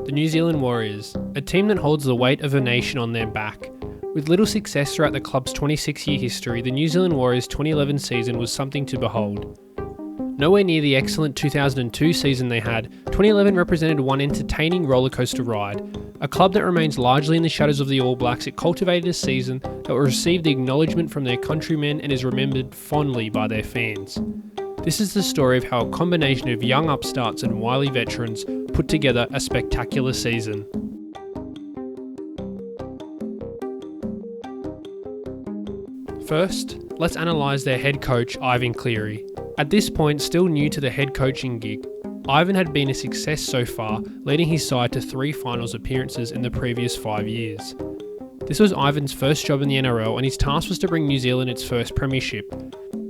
the New Zealand Warriors, a team that holds the weight of a nation on their back. With little success throughout the club's 26-year history, the New Zealand Warriors' 2011 season was something to behold. Nowhere near the excellent 2002 season they had, 2011 represented one entertaining rollercoaster ride. A club that remains largely in the shadows of the All Blacks, it cultivated a season that will receive the acknowledgement from their countrymen and is remembered fondly by their fans. This is the story of how a combination of young upstarts and wily veterans put together a spectacular season. First, let's analyse their head coach, Ivan Cleary. At this point, still new to the head coaching gig, Ivan had been a success so far, leading his side to 3 finals appearances in the previous 5 years. This was Ivan's first job in the NRL, and his task was to bring New Zealand its first premiership.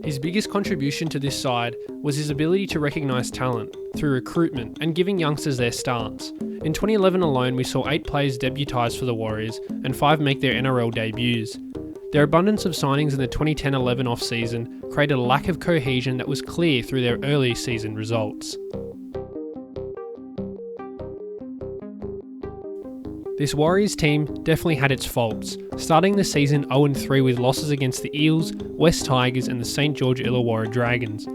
His biggest contribution to this side was his ability to recognise talent through recruitment and giving youngsters their starts. In 2011 alone, we saw 8 players debutise for the Warriors and 5 make their NRL debuts. Their abundance of signings in the 2010-11 off-season created a lack of cohesion that was clear through their early season results. This Warriors team definitely had its faults, starting the season 0-3 with losses against the Eels, West Tigers and the St George Illawarra Dragons.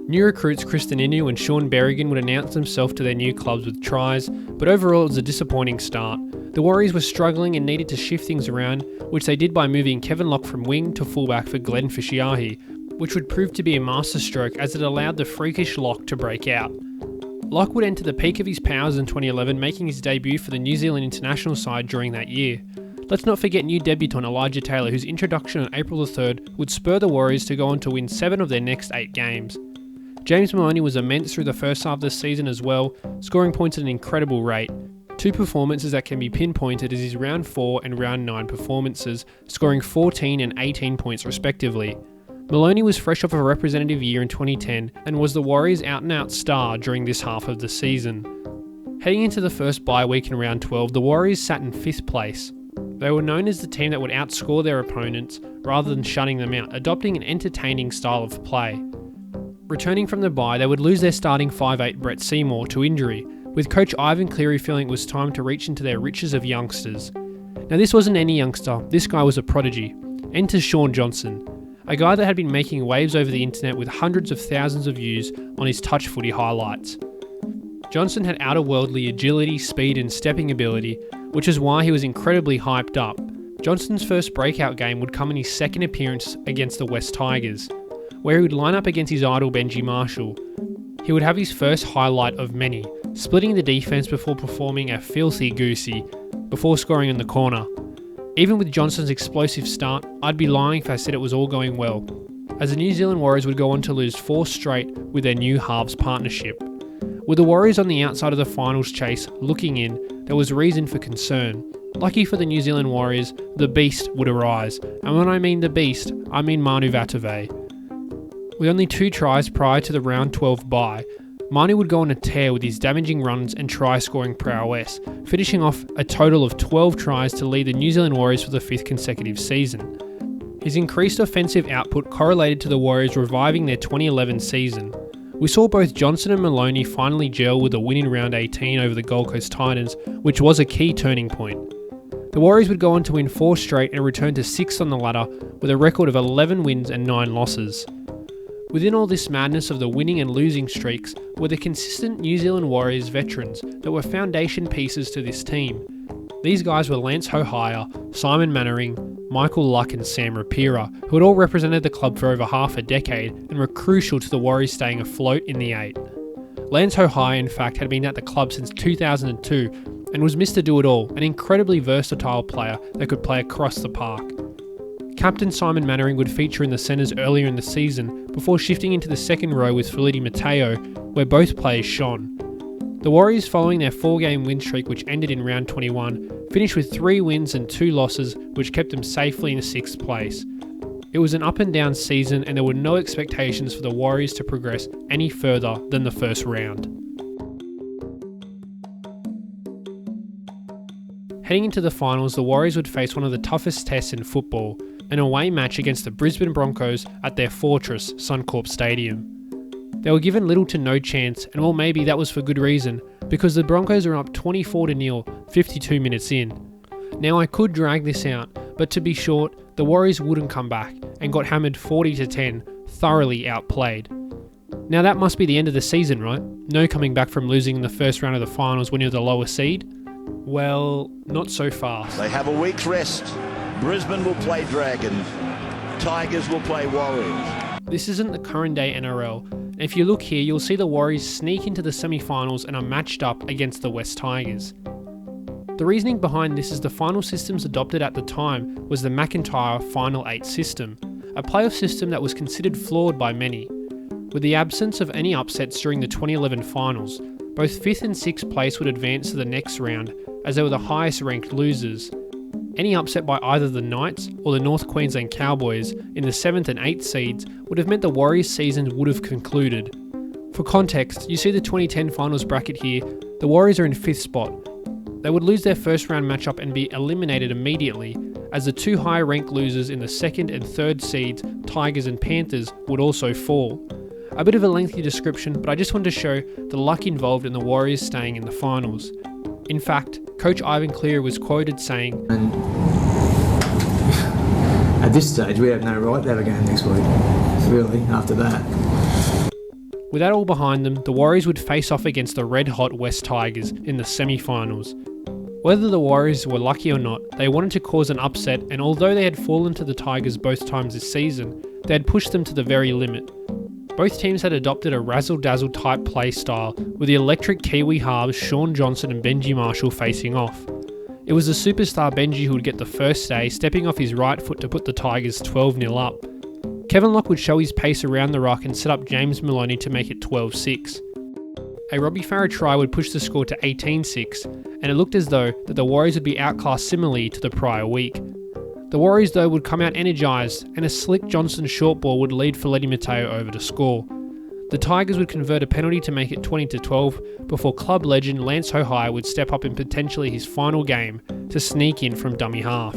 New recruits Kristen Inu and Sean Berrigan would announce themselves to their new clubs with tries, but overall it was a disappointing start. The Warriors were struggling and needed to shift things around, which they did by moving Kevin Locke from wing to fullback for Glenn Fishiahi, which would prove to be a masterstroke as it allowed the freakish Locke to break out. Locke would enter the peak of his powers in 2011, making his debut for the New Zealand international side during that year. Let's not forget new debutant Elijah Taylor, whose introduction on April the 3rd would spur the Warriors to go on to win 7 of their next 8 games. James Maloney was immense through the first half of the season as well, scoring points at an incredible rate. 2 performances that can be pinpointed as his round 4 and round 9 performances, scoring 14 and 18 points respectively. Maloney was fresh off a representative year in 2010 and was the Warriors' out-and-out star during this half of the season. Heading into the first bye week in round 12, the Warriors sat in 5th place. They were known as the team that would outscore their opponents rather than shutting them out, adopting an entertaining style of play. Returning from the bye, they would lose their starting 5'8" Brett Seymour to injury, with coach Ivan Cleary feeling it was time to reach into their riches of youngsters. Now this wasn't any youngster, this guy was a prodigy. Enter Shaun Johnson, a guy that had been making waves over the internet with hundreds of thousands of views on his touch footy highlights. Johnson had outer-worldly agility, speed and stepping ability, which is why he was incredibly hyped up. Johnson's first breakout game would come in his second appearance against the West Tigers, where he would line up against his idol Benji Marshall. He would have his first highlight of many, splitting the defence before performing a filthy goosey, before scoring in the corner. Even with Johnson's explosive start, I'd be lying if I said it was all going well, as the New Zealand Warriors would go on to lose 4 straight with their new halves partnership. With the Warriors on the outside of the finals chase looking in, there was reason for concern. Lucky for the New Zealand Warriors, the beast would arise, and when I mean the beast, I mean Manu Vatuvei. With only 2 tries prior to the round 12 bye, Manu would go on a tear with his damaging runs and try-scoring prowess, finishing off a total of 12 tries to lead the New Zealand Warriors for the 5th consecutive season. His increased offensive output correlated to the Warriors reviving their 2011 season. We saw both Johnson and Maloney finally gel with a win in round 18 over the Gold Coast Titans, which was a key turning point. The Warriors would go on to win 4 straight and return to 6th on the ladder with a record of 11 wins and 9 losses. Within all this madness of the winning and losing streaks were the consistent New Zealand Warriors veterans that were foundation pieces to this team. These guys were Lance Hohaia, Simon Mannering, Michael Luck and Sam Rapira, who had all represented the club for over half a decade and were crucial to the Warriors staying afloat in the 8. Lance Hohaia, in fact, had been at the club since 2002 and was Mr. Do-It-All, an incredibly versatile player that could play across the park. Captain Simon Mannering would feature in the centres earlier in the season before shifting into the second row with Feleti Mateo, where both players shone. The Warriors, following their 4-game win streak which ended in round 21, finished with 3 wins and 2 losses which kept them safely in 6th place. It was an up and down season and there were no expectations for the Warriors to progress any further than the first round. Heading into the finals, the Warriors would face one of the toughest tests in football, an away match against the Brisbane Broncos at their fortress, Suncorp Stadium. They were given little to no chance, and well, maybe that was for good reason, because the Broncos are up 24-0 52 minutes in. Now I could drag this out, but to be short, the Warriors wouldn't come back and got hammered 40-10, thoroughly outplayed. Now that must be the end of the season, right? No coming back from losing in the first round of the finals when you're the lower seed? Well, not so fast. They have a week's rest. Brisbane will play Dragons. Tigers will play Warriors. This isn't the current day NRL. And if you look here, you'll see the Warriors sneak into the semi-finals and are matched up against the West Tigers. The reasoning behind this is the final systems adopted at the time was the McIntyre Final 8 system, a playoff system that was considered flawed by many. With the absence of any upsets during the 2011 finals, both 5th and 6th place would advance to the next round as they were the highest ranked losers. Any upset by either the Knights or the North Queensland Cowboys in the 7th and 8th seeds would have meant the Warriors' season would have concluded. For context, you see the 2010 finals bracket here, the Warriors are in 5th spot. They would lose their first round matchup and be eliminated immediately, as the two higher ranked losers in the 2nd and 3rd seeds, Tigers and Panthers, would also fall. A bit of a lengthy description, but I just wanted to show the luck involved in the Warriors staying in the finals. In fact, Coach Ivan Cleary was quoted saying, "And at this stage, we have no right to have a game next week, really, after that." With that all behind them, the Warriors would face off against the red-hot West Tigers in the semi-finals. Whether the Warriors were lucky or not, they wanted to cause an upset, and although they had fallen to the Tigers both times this season, they had pushed them to the very limit. Both teams had adopted a razzle-dazzle type play style, with the electric Kiwi halves Shaun Johnson and Benji Marshall facing off. It was the superstar Benji who would get the first say, stepping off his right foot to put the Tigers 12-0 up. Kevin Locke would show his pace around the ruck and set up James Maloney to make it 12-6. A Robbie Farah try would push the score to 18-6, and it looked as though that the Warriors would be outclassed similarly to the prior week. The Warriors though would come out energised, and a slick Johnson short ball would lead Felipe Mateo over to score. The Tigers would convert a penalty to make it 20-12 before club legend Lance Hohai would step up in potentially his final game to sneak in from dummy half.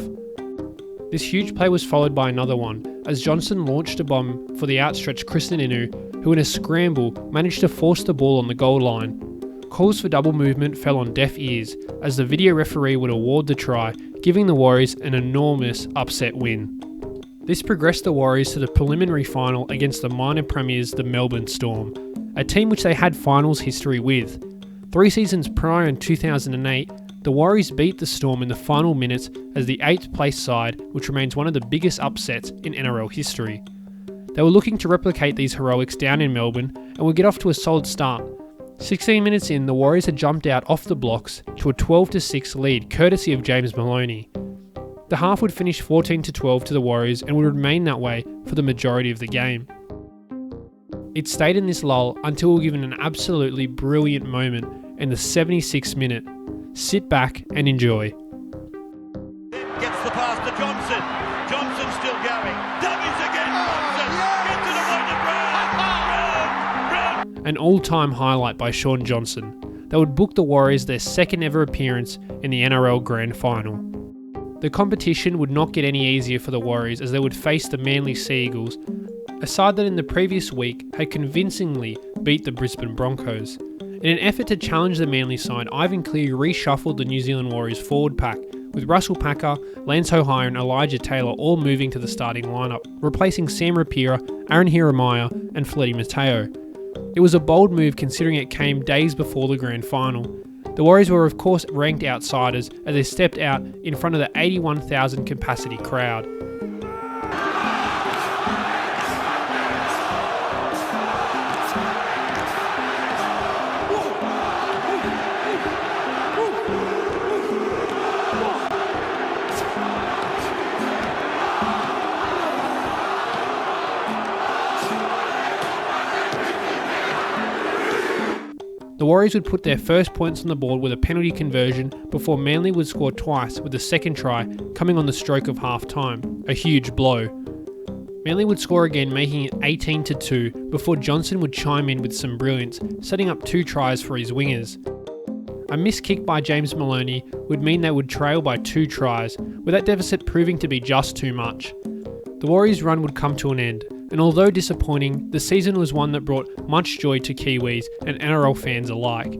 This huge play was followed by another one, as Johnson launched a bomb for the outstretched Kristen Inu, who in a scramble managed to force the ball on the goal line. Calls for double movement fell on deaf ears, as the video referee would award the try, giving the Warriors an enormous upset win. This progressed the Warriors to the preliminary final against the minor premiers, the Melbourne Storm, a team which they had finals history with. 3 seasons prior in 2008, the Warriors beat the Storm in the final minutes as the 8th place side, which remains one of the biggest upsets in NRL history. They were looking to replicate these heroics down in Melbourne and would get off to a solid start. 16 minutes in, the Warriors had jumped out off the blocks to a 12-6 lead, courtesy of James Maloney. The half would finish 14-12 to the Warriors and would remain that way for the majority of the game. It stayed in this lull until we were given an absolutely brilliant moment in the 76th minute. Sit back and enjoy. Gets the pass to Johnson. Johnson still going. Dummies again. Johnson into the An all-time highlight by Shaun Johnson. That would book the Warriors their second ever appearance in the NRL Grand Final. The competition would not get any easier for the Warriors as they would face the Manly Sea Eagles, a side that in the previous week had convincingly beat the Brisbane Broncos. In an effort to challenge the Manly side, Ivan Cleary reshuffled the New Zealand Warriors forward pack, with Russell Packer, Lance Hohai and Elijah Taylor all moving to the starting lineup, replacing Sam Rapira, Aaron Hiromaya and Felipe Mateo. It was a bold move considering it came days before the grand final. The Warriors were of course ranked outsiders as they stepped out in front of the 81,000 capacity crowd. The Warriors would put their first points on the board with a penalty conversion before Manly would score twice, with the second try coming on the stroke of half-time, a huge blow. Manly would score again, making it 18-2 before Johnson would chime in with some brilliance, setting up 2 tries for his wingers. A missed kick by James Maloney would mean they would trail by 2 tries, with that deficit proving to be just too much. The Warriors' run would come to an end, and although disappointing, the season was one that brought much joy to Kiwis and NRL fans alike.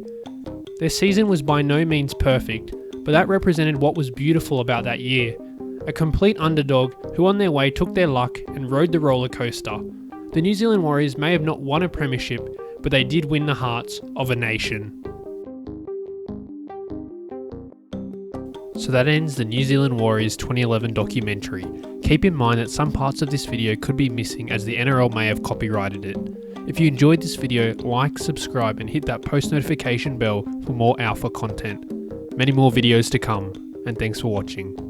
Their season was by no means perfect, but that represented what was beautiful about that year. A complete underdog who on their way took their luck and rode the roller coaster. The New Zealand Warriors may have not won a premiership, but they did win the hearts of a nation. So that ends the New Zealand Warriors 2011 documentary. Keep in mind that some parts of this video could be missing as the NRL may have copyrighted it. If you enjoyed this video, like, subscribe and hit that post notification bell for more alpha content. Many more videos to come, and thanks for watching.